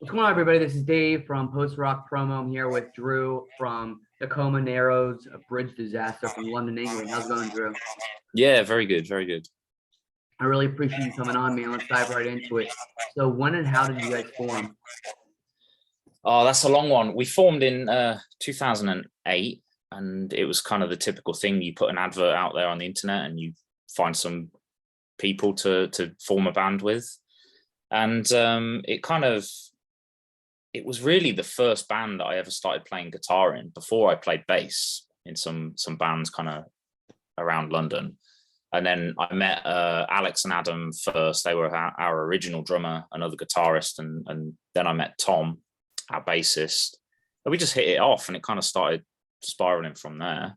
What's going on, everybody? This is Dave from Post Rock Promo. I'm here with Drew from Tacoma Narrows Bridge Disaster from London, England. How's it going, Drew? Yeah, very good, very good. I really appreciate you coming on, man. Let's dive right into it. So when and how did you guys form? Oh, that's a long one. We formed in 2008, and it was kind of the typical thing. You put an advert out there on the internet and you find some people to form a band with. And it was really the first band that I ever started playing guitar in. Before I played bass in some bands kind of around London. And then I met Alex and Adam first. They were our original drummer, another guitarist. And then I met Tom, our bassist. And we just hit it off, and it kind of started spiraling from there.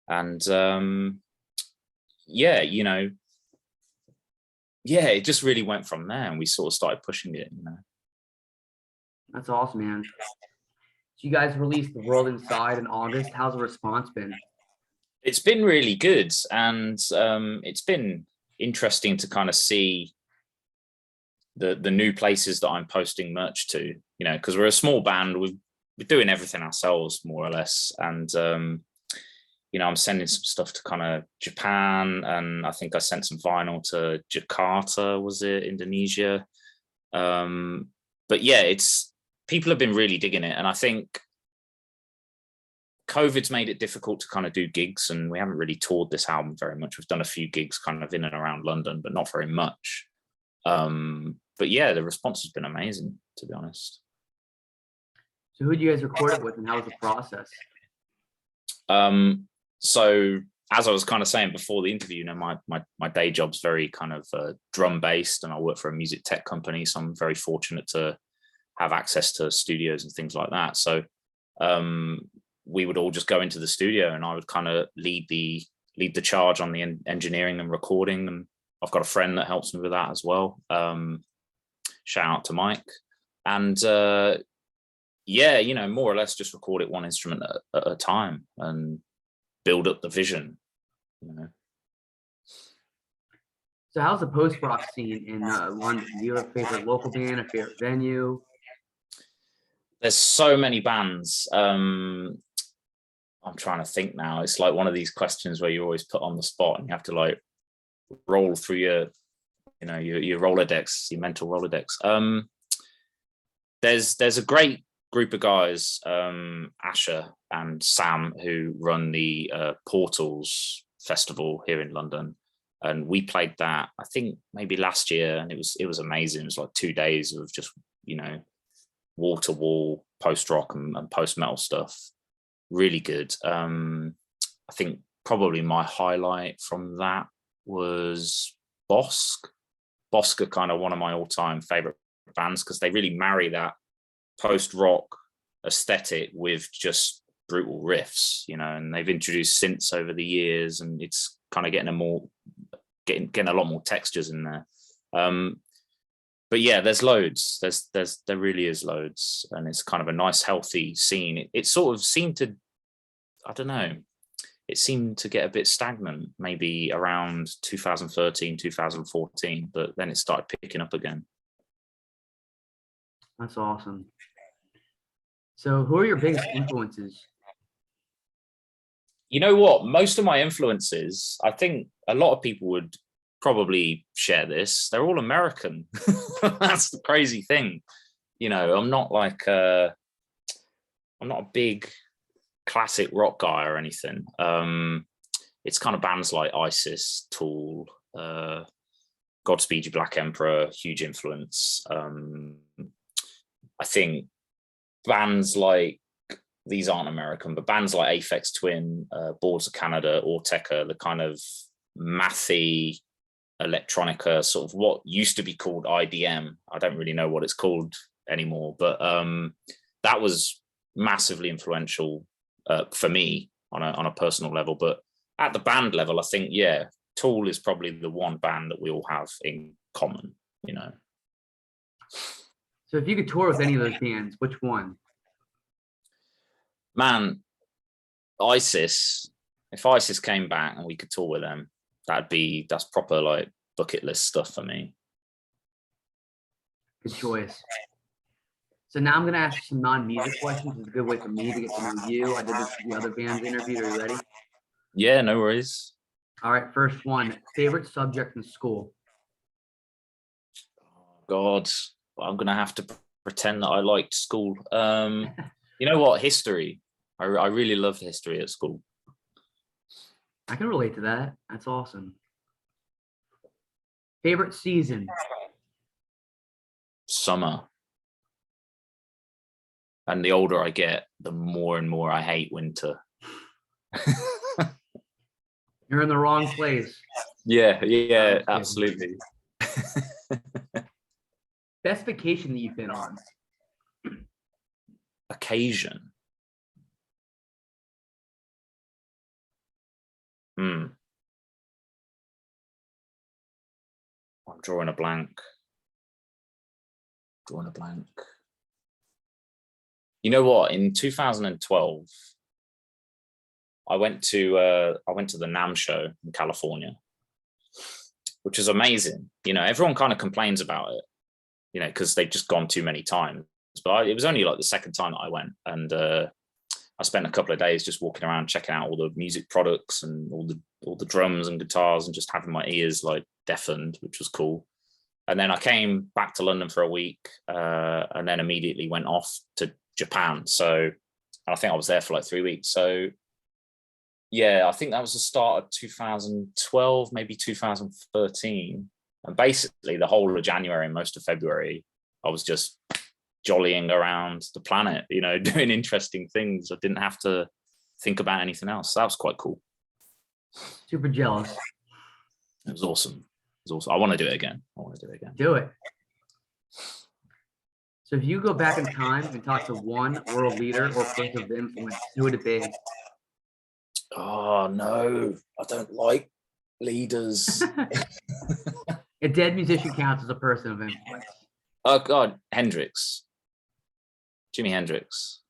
And it just really went from there, and we sort of started pushing it, That's awesome, man. So you guys released The World Inside in August. How's the response been? It's been really good, and it's been interesting to kind of see the new places that I'm posting merch to, because we're a small band. We're doing everything ourselves, more or less. And, I'm sending some stuff to kind of Japan, and I think I sent some vinyl to Jakarta, was it, Indonesia? But yeah, people have been really digging it. And I think COVID's made it difficult to kind of do gigs, and we haven't really toured this album very much. We've done a few gigs kind of in and around London, but not very much. But yeah, the response has been amazing, to be honest. So who did you guys record it with, and how was the process? So as I was kind of saying before the interview, my day job's very kind of drum based, and I work for a music tech company, so I'm very fortunate to have access to studios and things like that. So we would all just go into the studio, and I would kind of lead the charge on the engineering and recording. And I've got a friend that helps me with that as well. Shout out to Mike. And more or less just record it one instrument at a time and build up the vision. So how's the post-rock scene in London? Do you have a favorite local band, a favorite venue? There's so many bands. I'm trying to think now. It's like one of these questions where you're always put on the spot, and you have to like roll through your Rolodex, your mental Rolodex. There's a great group of guys, Asher and Sam, who run the Portals Festival here in London, and we played that I think maybe last year, and it was amazing. It was like 2 days of just wall to wall post rock and post metal stuff. Really good. I think probably my highlight from that was Bosk. Bosk are kind of one of my all-time favorite bands, because they really marry that post-rock aesthetic with just brutal riffs, and they've introduced synths over the years, and it's kind of getting a lot more textures in there. But yeah, there's loads. There really is loads, and it's kind of a nice, healthy scene. It sort of seemed to, I don't know, it seemed to get a bit stagnant maybe around 2013, 2014, but then it started picking up again. That's awesome. So who are your biggest influences? You know what? Most of my influences, I think a lot of people would probably share this. They're all American. That's the crazy thing. I'm not a big classic rock guy or anything. It's kind of bands like ISIS, Tool, Godspeed You Black Emperor, huge influence. I think bands like, these aren't American, but bands like Aphex Twin, Boards of Canada, Autechre, the kind of mathy electronica, sort of what used to be called IDM. I don't really know what it's called anymore, but that was massively influential for me on a personal level. But at the band level, I think, yeah, Tool is probably the one band that we all have in common, So if you could tour with any of those bands, which one? Man, ISIS. If ISIS came back and we could tour with them, that's proper like bucket list stuff for me. Good choice. So now I'm gonna ask you some non-music questions. It's a good way for me to get to know you. I did this with the other bands interviewed. Are you ready? Yeah, no worries. All right, first one. Favorite subject in school? God, I'm gonna have to pretend that I liked school. You know what? History. I really loved history at school. I can relate to that. That's awesome. Favorite season? Summer. And the older I get, the more and more I hate winter. You're in the wrong place. Yeah, I'm just kidding. absolutely. Best vacation that you've been on? Occasion. I'm drawing a blank. You know what? In 2012, I went to the NAMM show in California, which was amazing. You know, everyone kind of complains about it, you know, because they've just gone too many times. But it was only like the second time that I went, and I spent a couple of days just walking around, checking out all the music products and all the drums and guitars, and just having my ears like deafened, which was cool. And then I came back to London for a week, and then immediately went off to Japan. So I think I was there for like 3 weeks. So yeah, I think that was the start of 2012, maybe 2013. And basically the whole of January and most of February, I was just jollying around the planet, you know, doing interesting things. I didn't have to think about anything else. That was quite cool. Super jealous. It was awesome. I want to do it again. Do it. So if you go back in time and talk to one world leader or person of influence, who would it be? Oh no, I don't like leaders. A dead musician counts as a person of influence. Oh God, Jimi Hendrix.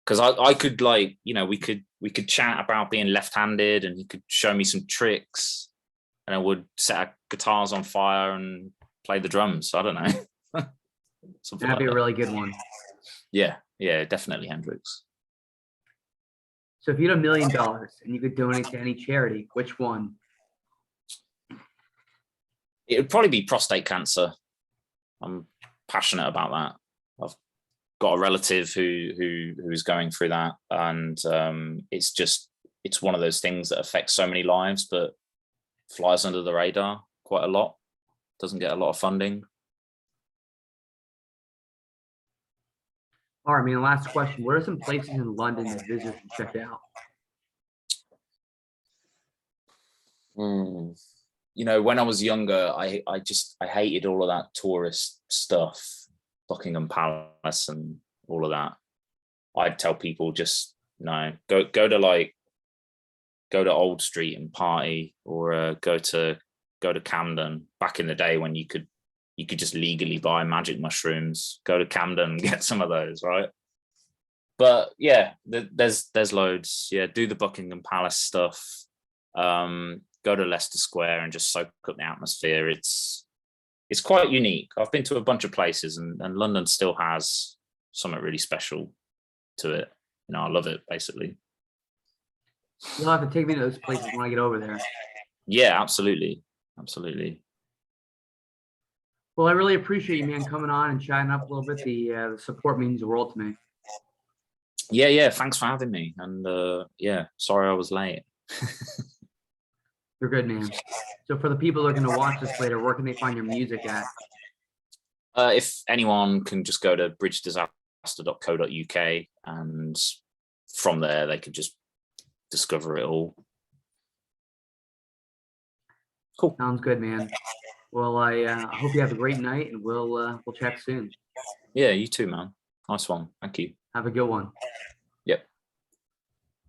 Because I could, like, you know, we could chat about being left-handed, and he could show me some tricks, and I would set our guitars on fire and play the drums. I don't know. That'd be a really good one. Yeah, definitely Hendrix. So if you had $1 million and you could donate to any charity, which one? It would probably be prostate cancer. I'm passionate about that. I've got a relative who's going through that, and it's one of those things that affects so many lives, but flies under the radar quite a lot. Doesn't get a lot of funding. All right, last question. What are some places in London that visitors should check out? You know, when I was younger, I hated all of that tourist stuff, Buckingham Palace and all of that. I'd tell people just, no, go to Old Street and party, or go to Camden. Back in the day when you could just legally buy magic mushrooms, go to Camden and get some of those, right? But yeah, there's loads. Yeah, do the Buckingham Palace stuff. Go to Leicester Square and just soak up the atmosphere. It's quite unique. I've been to a bunch of places, and London still has something really special to it. You know, I love it, basically. You'll have to take me to those places when I get over there. Yeah, absolutely. Well, I really appreciate you, man, coming on and chatting up a little bit. The support means the world to me. Yeah. Thanks for having me. And yeah, sorry I was late. You're good, man. So for the people that are going to watch this later, where can they find your music at? If anyone can just go to bridgedisaster.co.uk, and from there they could just discover it all. Cool. Sounds good, man. Well, I hope you have a great night, and we'll chat soon. Yeah, you too, man. Nice one. Thank you. Have a good one.